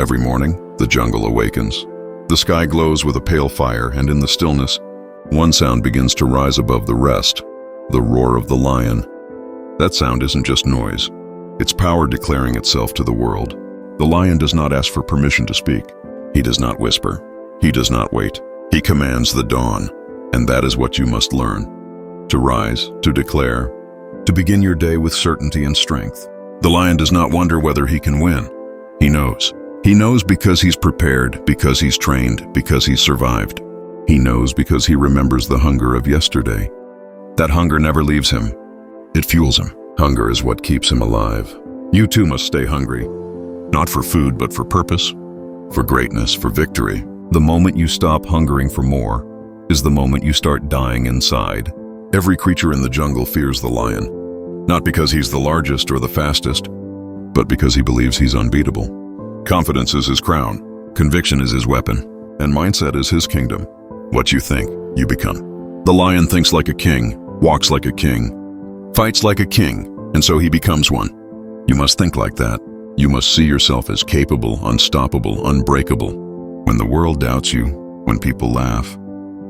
Every morning, the jungle awakens. The sky glows with a pale fire, and in the stillness, one sound begins to rise above the rest, the roar of the lion. That sound isn't just noise. It's power declaring itself to the world. The lion does not ask for permission to speak. He does not whisper. He does not wait. He commands the dawn, and that is what you must learn. To rise, to declare, to begin your day with certainty and strength. The lion does not wonder whether he can win. He knows. He knows because he's prepared, because he's trained, because he's survived. He knows because he remembers the hunger of yesterday. That hunger never leaves him. It fuels him. Hunger is what keeps him alive. You too must stay hungry. Not for food, but for purpose, for greatness, for victory. The moment you stop hungering for more is the moment you start dying inside. Every creature in the jungle fears the lion, not because he's the largest or the fastest, but because he believes he's unbeatable. Confidence is his crown, conviction is his weapon, and mindset is his kingdom. What you think, you become. The lion thinks like a king, walks like a king, fights like a king, and so he becomes one. You must think like that. You must see yourself as capable, unstoppable, unbreakable. When the world doubts you, when people laugh,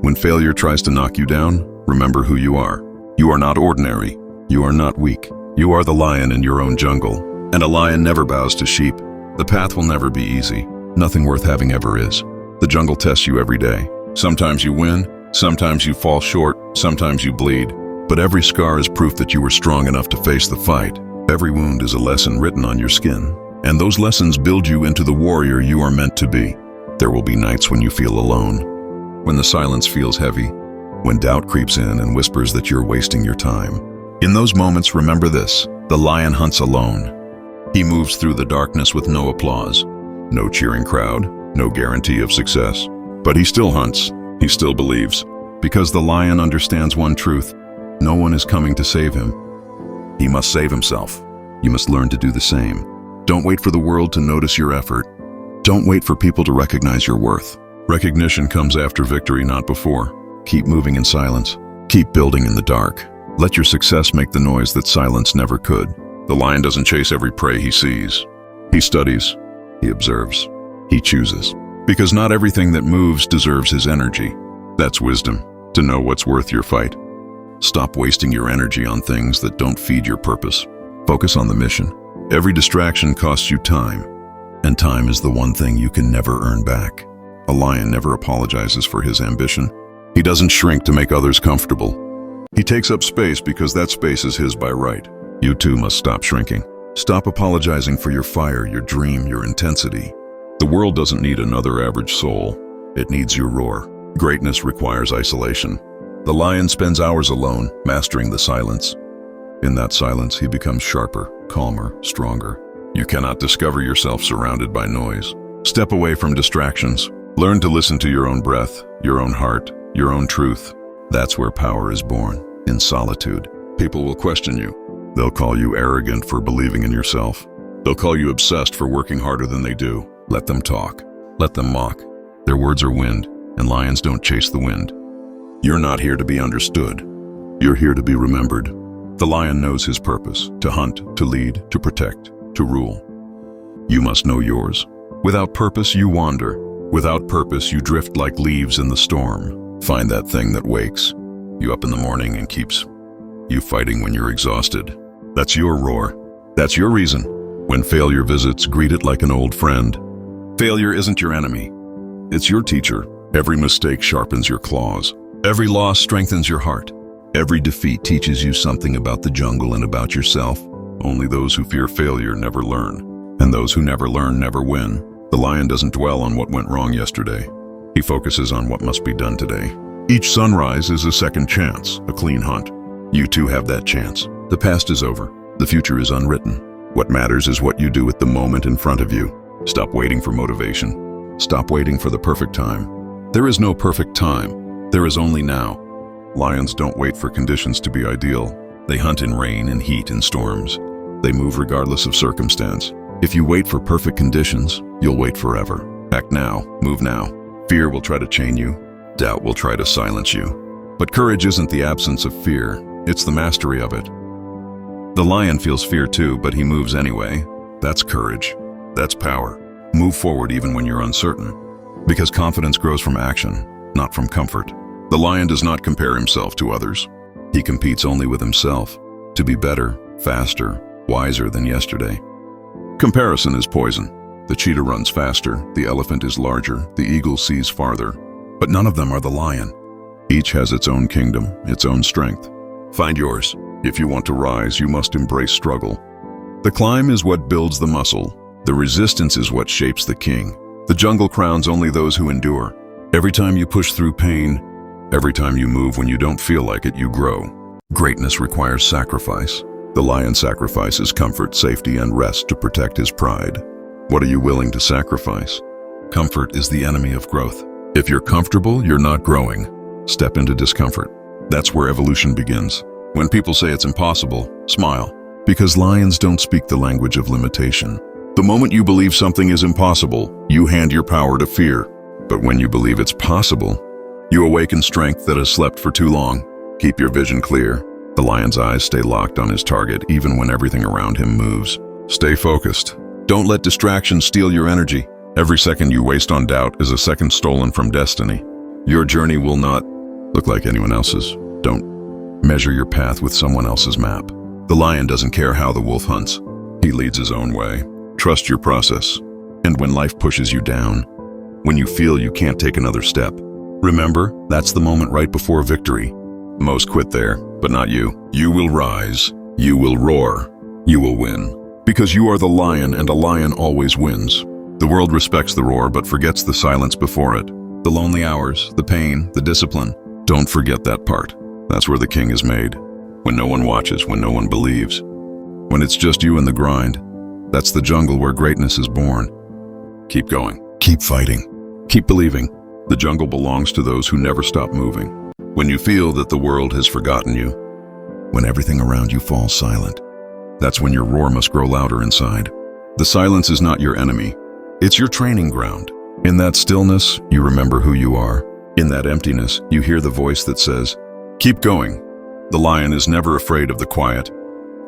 when failure tries to knock you down, remember who you are. You are not ordinary. You are not weak. You are the lion in your own jungle. And a lion never bows to sheep. The path will never be easy. Nothing worth having ever is. The jungle tests you every day. Sometimes you win, sometimes you fall short, sometimes you bleed. But every scar is proof that you were strong enough to face the fight. Every wound is a lesson written on your skin. And those lessons build you into the warrior you are meant to be. There will be nights when you feel alone, when the silence feels heavy, when doubt creeps in and whispers that you're wasting your time. In those moments, remember this: the lion hunts alone. He moves through the darkness with no applause, no cheering crowd, no guarantee of success. But he still hunts, he still believes, because the lion understands one truth: no one is coming to save him. He must save himself. You must learn to do the same. Don't wait for the world to notice your effort. Don't wait for people to recognize your worth. Recognition comes after victory, not before. Keep moving in silence. Keep building in the dark. Let your success make the noise that silence never could. The lion doesn't chase every prey he sees. He studies. He observes. He chooses. Because not everything that moves deserves his energy. That's wisdom, to know what's worth your fight. Stop wasting your energy on things that don't feed your purpose. Focus on the mission. Every distraction costs you time, and time is the one thing you can never earn back. A lion never apologizes for his ambition. He doesn't shrink to make others comfortable. He takes up space because that space is his by right. You too must stop shrinking. Stop apologizing for your fire, your dream, your intensity. The world doesn't need another average soul. It needs your roar. Greatness requires isolation. The lion spends hours alone, mastering the silence. In that silence, he becomes sharper, calmer, stronger. You cannot discover yourself surrounded by noise. Step away from distractions. Learn to listen to your own breath, your own heart, your own truth. That's where power is born, in solitude. People will question you. They'll call you arrogant for believing in yourself. They'll call you obsessed for working harder than they do. Let them talk. Let them mock. Their words are wind, and lions don't chase the wind. You're not here to be understood. You're here to be remembered. The lion knows his purpose: to hunt, to lead, to protect, to rule. You must know yours. Without purpose, you wander. Without purpose, you drift like leaves in the storm. Find that thing that wakes you up in the morning and keeps you fighting when you're exhausted. That's your roar. That's your reason. When failure visits, greet it like an old friend. Failure isn't your enemy. It's your teacher. Every mistake sharpens your claws. Every loss strengthens your heart. Every defeat teaches you something about the jungle and about yourself. Only those who fear failure never learn, and those who never learn never win. The lion doesn't dwell on what went wrong yesterday. He focuses on what must be done today. Each sunrise is a second chance, a clean hunt. You too have that chance. The past is over. The future is unwritten. What matters is what you do with the moment in front of you. Stop waiting for motivation. Stop waiting for the perfect time. There is no perfect time. There is only now. Lions don't wait for conditions to be ideal. They hunt in rain and heat and storms. They move regardless of circumstance. If you wait for perfect conditions, you'll wait forever. Act now, move now. Fear will try to chain you. Doubt will try to silence you. But courage isn't the absence of fear, it's the mastery of it. The lion feels fear too, but he moves anyway. That's courage. That's power. Move forward even when you're uncertain. Because confidence grows from action, not from comfort. The lion does not compare himself to others. He competes only with himself, to be better, faster, wiser than yesterday. Comparison is poison. The cheetah runs faster, the elephant is larger, the eagle sees farther. But none of them are the lion. Each has its own kingdom, its own strength. Find yours. If you want to rise, you must embrace struggle. The climb is what builds the muscle. The resistance is what shapes the king. The jungle crowns only those who endure. Every time you push through pain, every time you move when you don't feel like it, you grow. Greatness requires sacrifice. The lion sacrifices comfort, safety, and rest to protect his pride. What are you willing to sacrifice? Comfort is the enemy of growth. If you're comfortable, you're not growing. Step into discomfort. That's where evolution begins. When people say it's impossible, smile. Because lions don't speak the language of limitation. The moment you believe something is impossible, you hand your power to fear. But when you believe it's possible, you awaken strength that has slept for too long. Keep your vision clear. The lion's eyes stay locked on his target even when everything around him moves. Stay focused. Don't let distractions steal your energy. Every second you waste on doubt is a second stolen from destiny. Your journey will not look like anyone else's. Don't measure your path with someone else's map. The lion doesn't care how the wolf hunts. He leads his own way. Trust your process. And when life pushes you down, when you feel you can't take another step, remember, that's the moment right before victory. Most quit there, but not you. You will rise. You will roar. You will win. Because you are the lion, and a lion always wins. The world respects the roar but forgets the silence before it. The lonely hours, the pain, the discipline. Don't forget that part. That's where the king is made. When no one watches, when no one believes. When it's just you and the grind. That's the jungle where greatness is born. Keep going. Keep fighting. Keep believing. The jungle belongs to those who never stop moving. When you feel that the world has forgotten you, when everything around you falls silent, that's when your roar must grow louder inside. The silence is not your enemy. It's your training ground. In that stillness, you remember who you are. In that emptiness, you hear the voice that says, keep going. The lion is never afraid of the quiet,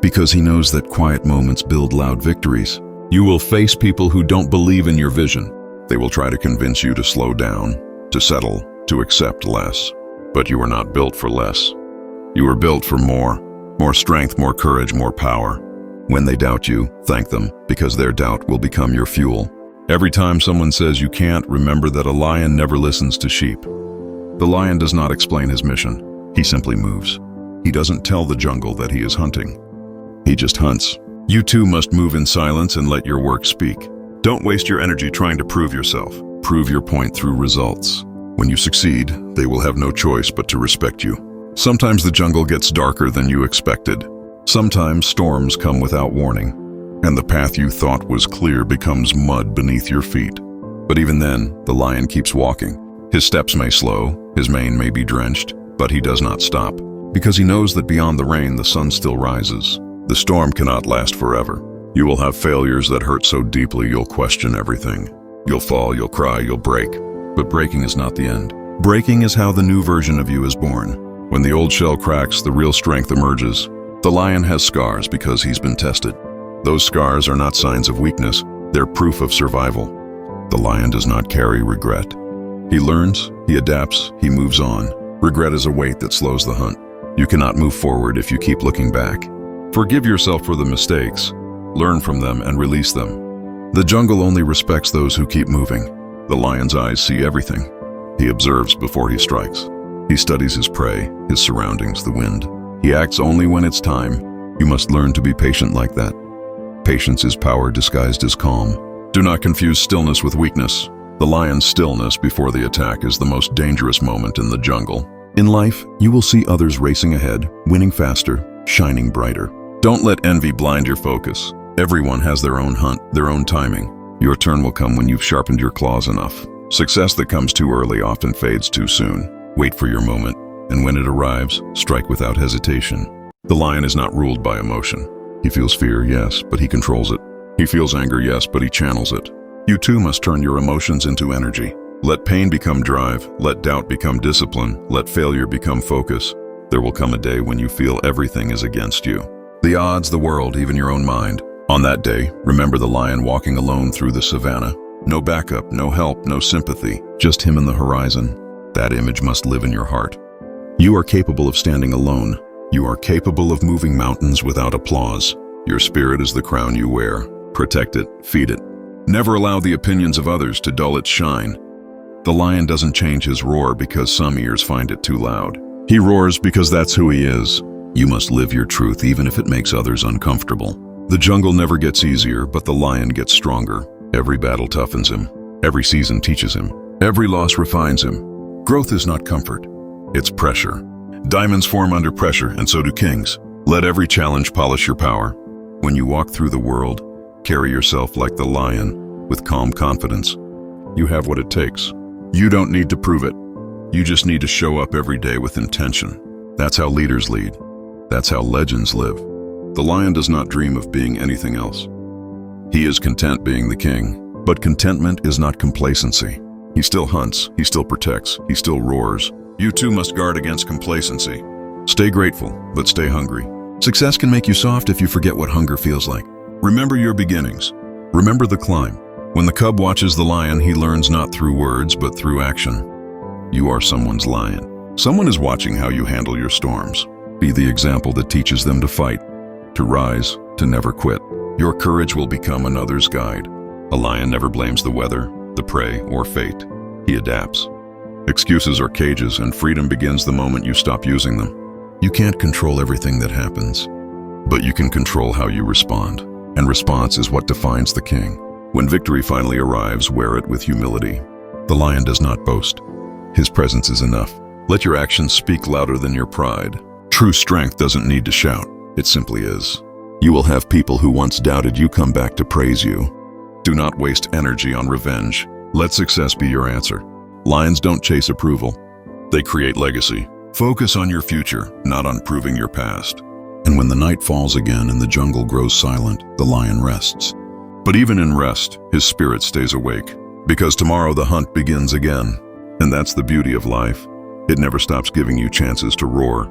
because he knows that quiet moments build loud victories. You will face people who don't believe in your vision. They will try to convince you to slow down, to settle, to accept less. But you are not built for less. You are built for more. More strength, more courage, more power. When they doubt you, thank them, because their doubt will become your fuel. Every time someone says you can't, remember that a lion never listens to sheep. The lion does not explain his mission. He simply moves. He doesn't tell the jungle that he is hunting. He just hunts. You too must move in silence and let your work speak. Don't waste your energy trying to prove yourself. Prove your point through results. When you succeed, they will have no choice but to respect you. Sometimes the jungle gets darker than you expected. Sometimes storms come without warning, and the path you thought was clear becomes mud beneath your feet. But even then, the lion keeps walking. His steps may slow, his mane may be drenched, but he does not stop, because he knows that beyond the rain the sun still rises. The storm cannot last forever. You will have failures that hurt so deeply you'll question everything. You'll fall, you'll cry, you'll break. But breaking is not the end. Breaking is how the new version of you is born. When the old shell cracks, the real strength emerges. The lion has scars because he's been tested. Those scars are not signs of weakness, they're proof of survival. The lion does not carry regret. He learns, he adapts, he moves on. Regret is a weight that slows the hunt. You cannot move forward if you keep looking back. Forgive yourself for the mistakes, learn from them and release them. The jungle only respects those who keep moving. The lion's eyes see everything. He observes before he strikes. He studies his prey, his surroundings, the wind. He acts only when it's time. You must learn to be patient like that. Patience is power disguised as calm. Do not confuse stillness with weakness. The lion's stillness before the attack is the most dangerous moment in the jungle. In life, you will see others racing ahead, winning faster, shining brighter. Don't let envy blind your focus. Everyone has their own hunt, their own timing. Your turn will come when you've sharpened your claws enough. Success that comes too early often fades too soon. Wait for your moment, and when it arrives, strike without hesitation. The lion is not ruled by emotion. He feels fear, yes, but he controls it. He feels anger, yes, but he channels it. You too must turn your emotions into energy. Let pain become drive, let doubt become discipline, let failure become focus. There will come a day when you feel everything is against you. The odds, the world, even your own mind. On that day, remember the lion walking alone through the savannah. No backup, no help, no sympathy, just him and the horizon. That image must live in your heart. You are capable of standing alone. You are capable of moving mountains without applause. Your spirit is the crown you wear. Protect it, feed it. Never allow the opinions of others to dull its shine. The lion doesn't change his roar because some ears find it too loud. He roars because that's who he is. You must live your truth even if it makes others uncomfortable. The jungle never gets easier, but the lion gets stronger. Every battle toughens him. Every season teaches him. Every loss refines him. Growth is not comfort. It's pressure. Diamonds form under pressure, and so do kings. Let every challenge polish your power. When you walk through the world, carry yourself like the lion, with calm confidence. You have what it takes. You don't need to prove it. You just need to show up every day with intention. That's how leaders lead. That's how legends live. The lion does not dream of being anything else. He is content being the king, but contentment is not complacency. He still hunts, he still protects, he still roars. You too must guard against complacency. Stay grateful, but stay hungry. Success can make you soft if you forget what hunger feels like. Remember your beginnings. Remember the climb. When the cub watches the lion, he learns not through words, but through action. You are someone's lion. Someone is watching how you handle your storms. Be the example that teaches them to fight, to rise, to never quit. Your courage will become another's guide. A lion never blames the weather, the prey, or fate. He adapts. Excuses are cages, and freedom begins the moment you stop using them. You can't control everything that happens, but you can control how you respond. And response is what defines the king. When victory finally arrives, wear it with humility. The lion does not boast. His presence is enough. Let your actions speak louder than your pride. True strength doesn't need to shout. It simply is. You will have people who once doubted you come back to praise you. Do not waste energy on revenge. Let success be your answer. Lions don't chase approval. They create legacy. Focus on your future, not on proving your past. And when the night falls again and the jungle grows silent, the lion rests. But even in rest, his spirit stays awake. Because tomorrow the hunt begins again. And that's the beauty of life. It never stops giving you chances to roar.